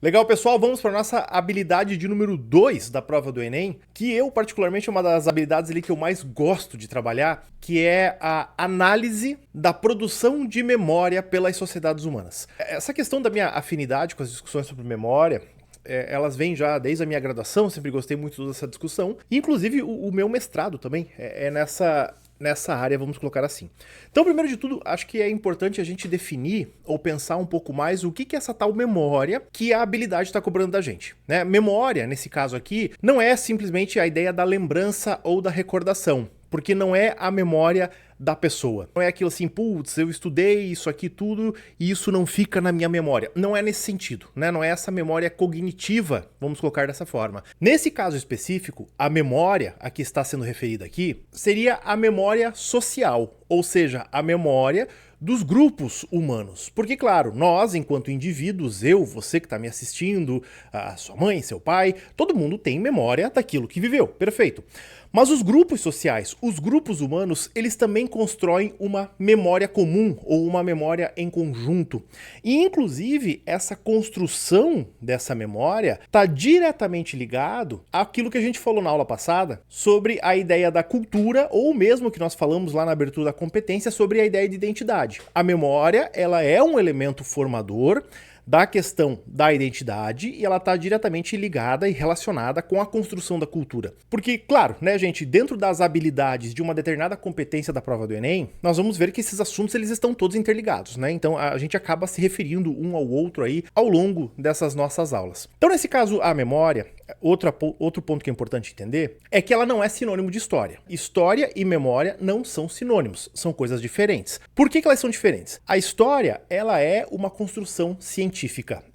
Legal, pessoal, vamos para a nossa habilidade de número 2 da prova do Enem, que eu, particularmente, é uma das habilidades ali que eu mais gosto de trabalhar, que é a análise da produção de memória pelas sociedades humanas. Essa questão da minha afinidade com as discussões sobre memória, elas vêm já desde a minha graduação, sempre gostei muito dessa discussão, inclusive o meu mestrado também é nessa área, vamos colocar assim. Então, primeiro de tudo, acho que é importante a gente definir ou pensar um pouco mais o que é essa tal memória que a habilidade está cobrando da gente, né? Memória, nesse caso aqui, não é simplesmente a ideia da lembrança ou da recordação, porque não é a memória da pessoa. Não é aquilo assim, putz, eu estudei isso aqui tudo e isso não fica na minha memória. Não é nesse sentido, né? Não é essa memória cognitiva, vamos colocar dessa forma. Nesse caso específico, a memória a que está sendo referida aqui seria a memória social, ou seja, a memória dos grupos humanos. Porque, claro, nós, enquanto indivíduos, eu, você que está me assistindo, a sua mãe, seu pai, todo mundo tem memória daquilo que viveu, perfeito. Mas os grupos sociais, os grupos humanos, eles também constroem uma memória comum ou uma memória em conjunto. E, inclusive, essa construção dessa memória está diretamente ligado àquilo que a gente falou na aula passada sobre a ideia da cultura, ou mesmo que nós falamos lá na abertura da competência sobre a ideia de identidade. A memória, ela é um elemento formador da questão da identidade e ela está diretamente ligada e relacionada com a construção da cultura. Porque, claro, né, gente, dentro das habilidades de uma determinada competência da prova do Enem, nós vamos ver que esses assuntos eles estão todos interligados, né? Então a gente acaba se referindo um ao outro aí ao longo dessas nossas aulas. Então, nesse caso, a memória, outro ponto que é importante entender é que ela não é sinônimo de história. História e memória não são sinônimos, são coisas diferentes. Por que elas são diferentes? A história, ela é uma construção científica.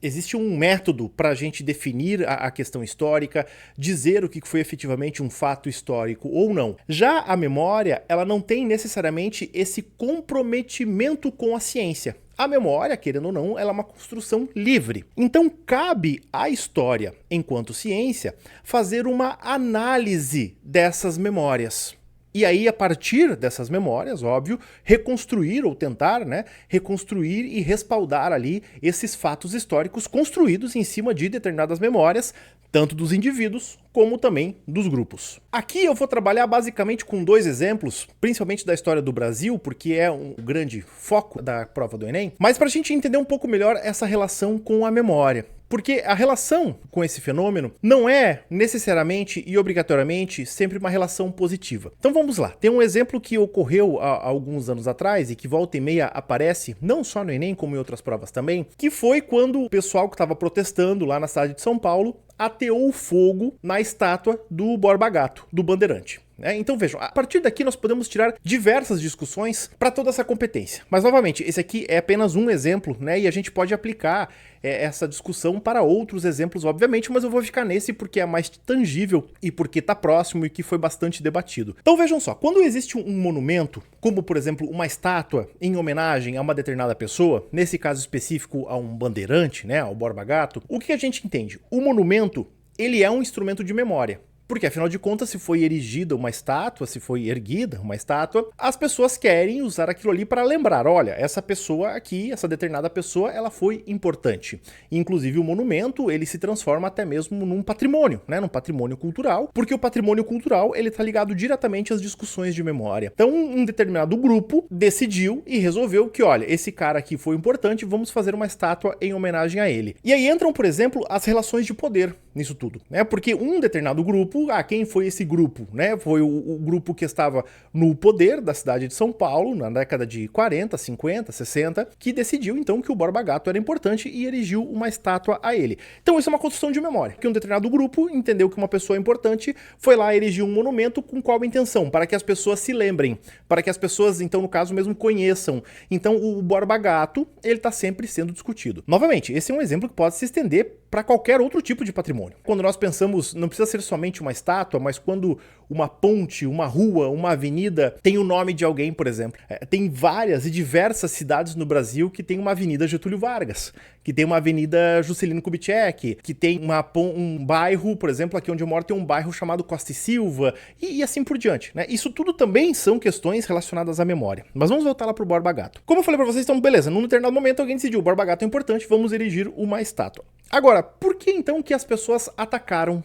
Existe um método para a gente definir a questão histórica, dizer o que foi efetivamente um fato histórico ou não. Já a memória, ela não tem necessariamente esse comprometimento com a ciência. A memória, querendo ou não, ela é uma construção livre. Então, cabe à história, enquanto ciência, fazer uma análise dessas memórias. E aí, a partir dessas memórias, óbvio, reconstruir ou tentar, né, reconstruir e respaldar ali esses fatos históricos construídos em cima de determinadas memórias, tanto dos indivíduos como também dos grupos. Aqui eu vou trabalhar basicamente com dois exemplos, principalmente da história do Brasil, porque é um grande foco da prova do Enem, mas para a gente entender um pouco melhor essa relação com a memória. Porque a relação com esse fenômeno não é necessariamente e obrigatoriamente sempre uma relação positiva. Então vamos lá. Tem um exemplo que ocorreu há alguns anos atrás e que volta e meia aparece, não só no Enem, como em outras provas também, que foi quando o pessoal que estava protestando lá na cidade de São Paulo ateou fogo na estátua do Borba Gato, do Bandeirante. Então vejam, a partir daqui nós podemos tirar diversas discussões para toda essa competência. Mas novamente, esse aqui é apenas um exemplo, né? E a gente pode aplicar essa discussão para outros exemplos, obviamente, mas eu vou ficar nesse porque é mais tangível e porque está próximo e que foi bastante debatido. Então vejam só, quando existe um monumento, como por exemplo uma estátua em homenagem a uma determinada pessoa, nesse caso específico a um bandeirante, né, ao Borba Gato, o que a gente entende? O monumento, ele é um instrumento de memória. Porque, afinal de contas, se foi erigida uma estátua, se foi erguida uma estátua, as pessoas querem usar aquilo ali para lembrar, olha, essa pessoa aqui, essa determinada pessoa, ela foi importante. Inclusive, o monumento, ele se transforma até mesmo num patrimônio, né? Num patrimônio cultural, porque o patrimônio cultural, ele está ligado diretamente às discussões de memória. Então, um determinado grupo decidiu e resolveu que, olha, esse cara aqui foi importante, vamos fazer uma estátua em homenagem a ele. E aí entram, por exemplo, as relações de poder nisso tudo, né? Porque um determinado grupo, quem foi esse grupo, né? Foi o grupo que estava no poder da cidade de São Paulo, na década de 40, 50, 60, que decidiu então que o Borba Gato era importante e erigiu uma estátua a ele. Então isso é uma construção de memória, que um determinado grupo entendeu que uma pessoa importante foi lá erigir um monumento com qual intenção? Para que as pessoas se lembrem, para que as pessoas, então no caso mesmo, conheçam. Então o Borba Gato, ele está sempre sendo discutido. Novamente, esse é um exemplo que pode se estender para qualquer outro tipo de patrimônio. Quando nós pensamos, não precisa ser somente uma estátua, mas quando uma ponte, uma rua, uma avenida tem o nome de alguém, por exemplo. Tem várias e diversas cidades no Brasil que tem uma Avenida Getúlio Vargas, que tem uma avenida Juscelino Kubitschek, que tem um bairro, por exemplo, aqui onde eu moro tem um bairro chamado Costa e Silva, e assim por diante, né? Isso tudo também são questões relacionadas à memória. Mas vamos voltar lá pro Borba Gato. Como eu falei pra vocês, então, beleza, num determinado momento alguém decidiu, o Borba Gato é importante, vamos erigir uma estátua. Agora, por que então que as pessoas atacaram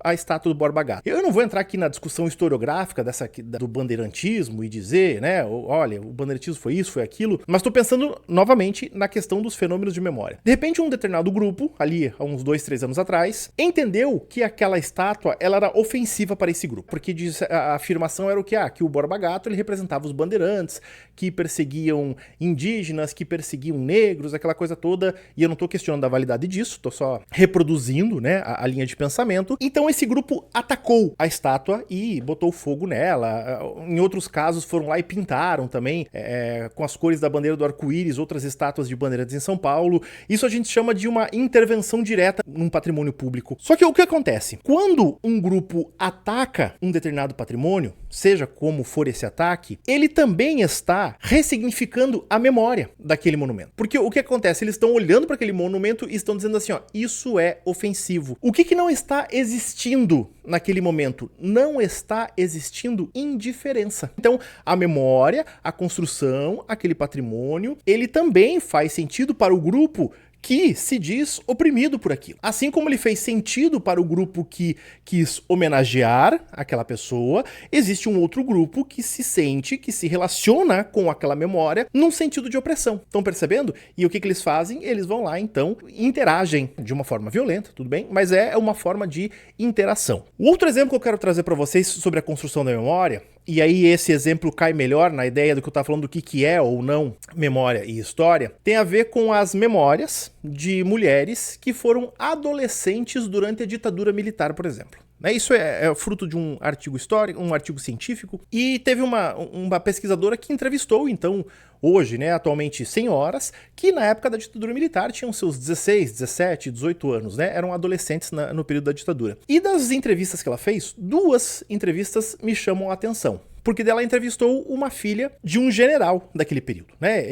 a estátua do Borba Gato? Eu não vou entrar aqui na discussão historiográfica do bandeirantismo e dizer, né, olha, o bandeirantismo foi isso, foi aquilo, mas tô pensando novamente na questão dos fenômenos de memória. De repente, um determinado grupo, ali há uns 2, 3 anos atrás, entendeu que aquela estátua ela era ofensiva para esse grupo, porque a afirmação era o que? Que o Borba Gato ele representava os bandeirantes, que perseguiam indígenas, que perseguiam negros, aquela coisa toda, e eu não tô questionando a validade disso, tô só reproduzindo, né, a linha de pensamento. Então esse grupo atacou a estátua e botou fogo nela. Em outros casos foram lá e pintaram também com as cores da bandeira do arco-íris outras estátuas de bandeirantes em São Paulo. Isso a gente chama de uma intervenção direta num patrimônio público. Só que o que acontece? Quando um grupo ataca um determinado patrimônio, seja como for esse ataque, ele também está ressignificando a memória daquele monumento. Porque o que acontece? Eles estão olhando para aquele monumento e estão dizendo assim, isso é ofensivo. O que não está existindo naquele momento? Não está existindo indiferença. Então, a memória, a construção, aquele patrimônio, ele também faz sentido para o grupo que se diz oprimido por aquilo. Assim como ele fez sentido para o grupo que quis homenagear aquela pessoa, existe um outro grupo que se sente, que se relaciona com aquela memória num sentido de opressão. Estão percebendo? E o que eles fazem? Eles vão lá, então, interagem de uma forma violenta, tudo bem? Mas é uma forma de interação. O outro exemplo que eu quero trazer para vocês sobre a construção da memória, e aí esse exemplo cai melhor na ideia do que eu estava falando do que é ou não memória e história, tem a ver com as memórias de mulheres que foram adolescentes durante a ditadura militar, por exemplo. Isso é fruto de um artigo histórico, um artigo científico, e teve uma pesquisadora que entrevistou, então, hoje, né, atualmente senhoras, que na época da ditadura militar tinham seus 16, 17, 18 anos, né, eram adolescentes no período da ditadura. E das entrevistas que ela fez, 2 entrevistas me chamam a atenção. Porque dela entrevistou uma filha de um general daquele período, né?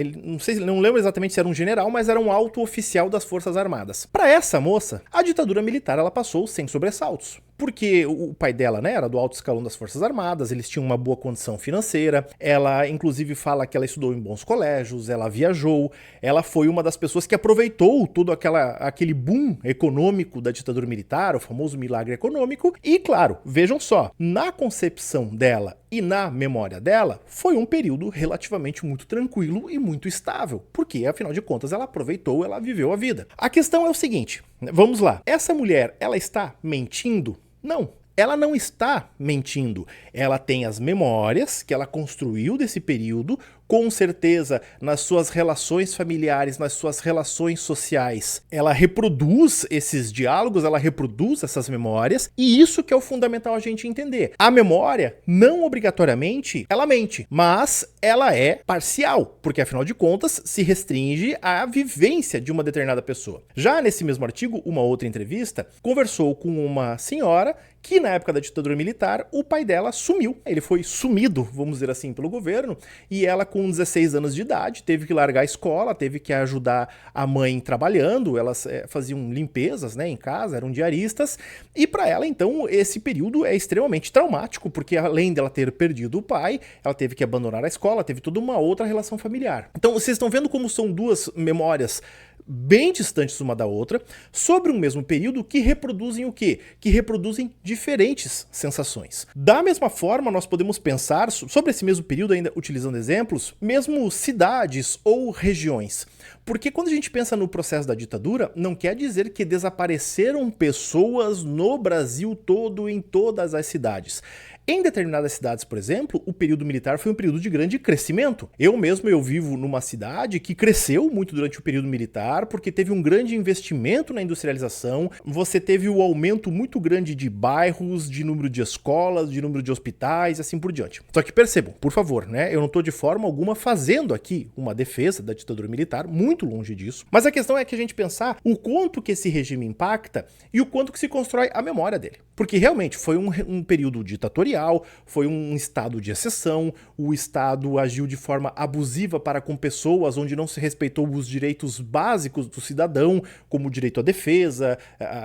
Não lembro exatamente se era um general, mas era um alto oficial das Forças Armadas. Para essa moça, a ditadura militar ela passou sem sobressaltos. Porque o pai dela, né, era do alto escalão das Forças Armadas, eles tinham uma boa condição financeira, ela inclusive fala que ela estudou em bons colégios, ela viajou, ela foi uma das pessoas que aproveitou todo aquele boom econômico da ditadura militar, o famoso milagre econômico, e claro, vejam só, na concepção dela e na memória dela, foi um período relativamente muito tranquilo e muito estável, porque afinal de contas ela aproveitou, ela viveu a vida. A questão é o seguinte, vamos lá, essa mulher, ela está mentindo? Não, ela não está mentindo. Ela tem as memórias que ela construiu desse período, com certeza nas suas relações familiares, nas suas relações sociais. Ela reproduz esses diálogos, ela reproduz essas memórias, e isso que é o fundamental a gente entender. A memória, não obrigatoriamente, ela mente, mas ela é parcial, porque afinal de contas se restringe à vivência de uma determinada pessoa. Já nesse mesmo artigo, uma outra entrevista, conversou com uma senhora que na época da ditadura militar, o pai dela sumiu. Ele foi sumido, vamos dizer assim, pelo governo, e ela com 16 anos de idade teve que largar a escola, teve que ajudar a mãe trabalhando, elas faziam limpezas, né, em casa, eram diaristas, e para ela, então, esse período é extremamente traumático, porque além dela ter perdido o pai, ela teve que abandonar a escola, teve toda uma outra relação familiar. Então, vocês estão vendo como são duas memórias bem distantes uma da outra, sobre um mesmo período que reproduzem o quê? Que reproduzem diferentes sensações. Da mesma forma, nós podemos pensar sobre esse mesmo período, ainda utilizando exemplos, mesmo cidades ou regiões. Porque quando a gente pensa no processo da ditadura, não quer dizer que desapareceram pessoas no Brasil todo, em todas as cidades. Em determinadas cidades, por exemplo, o período militar foi um período de grande crescimento. Eu vivo numa cidade que cresceu muito durante o período militar, porque teve um grande investimento na industrialização, você teve o aumento muito grande de bairros, de número de escolas, de número de hospitais, assim por diante. Só que percebam, por favor, né? Eu não estou de forma alguma fazendo aqui uma defesa da ditadura militar, muito longe disso, mas a questão é que a gente pensar o quanto que esse regime impacta e o quanto que se constrói a memória dele. Porque realmente foi um período ditatorial, ditatorial, foi um estado de exceção, o Estado agiu de forma abusiva para com pessoas onde não se respeitou os direitos básicos do cidadão, como o direito à defesa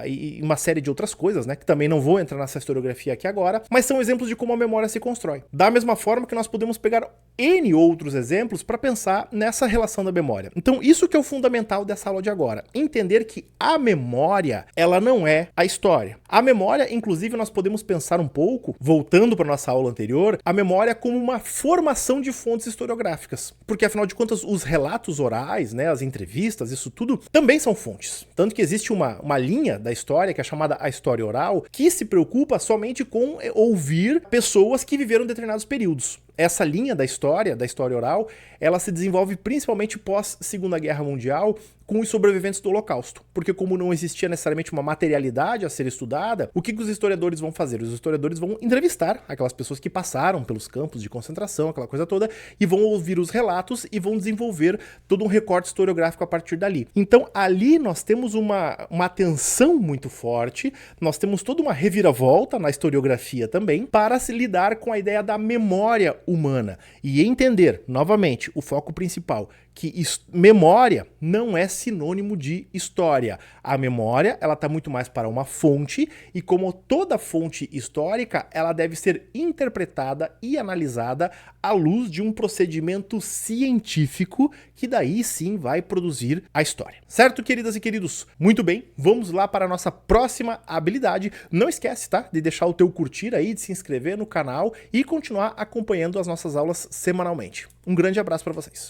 e uma série de outras coisas, né, que também não vou entrar nessa historiografia aqui agora, mas são exemplos de como a memória se constrói. Da mesma forma que nós podemos pegar N outros exemplos para pensar nessa relação da memória. Então, isso que é o fundamental dessa aula de agora. Entender que a memória, ela não é a história. A memória, inclusive, nós podemos pensar um pouco, voltando para nossa aula anterior, a memória como uma formação de fontes historiográficas. Porque, afinal de contas, os relatos orais, né, as entrevistas, isso tudo, também são fontes. Tanto que existe uma linha da história, que é chamada a história oral, que se preocupa somente com ouvir pessoas que viveram determinados períodos. Essa linha da história oral, ela se desenvolve principalmente pós Segunda Guerra Mundial com os sobreviventes do Holocausto. Porque como não existia necessariamente uma materialidade a ser estudada, o que os historiadores vão fazer? Os historiadores vão entrevistar aquelas pessoas que passaram pelos campos de concentração, aquela coisa toda, e vão ouvir os relatos e vão desenvolver todo um recorte historiográfico a partir dali. Então ali nós temos uma atenção muito forte, nós temos toda uma reviravolta na historiografia também, para se lidar com a ideia da memória humana e entender, novamente, o foco principal, que memória não é sinônimo de história. A memória, ela está muito mais para uma fonte e como toda fonte histórica, ela deve ser interpretada e analisada à luz de um procedimento científico que daí sim vai produzir a história. Certo, queridas e queridos? Muito bem, vamos lá para a nossa próxima habilidade. Não esquece, tá? De deixar o teu curtir aí, de se inscrever no canal e continuar acompanhando as nossas aulas semanalmente. Um grande abraço para vocês.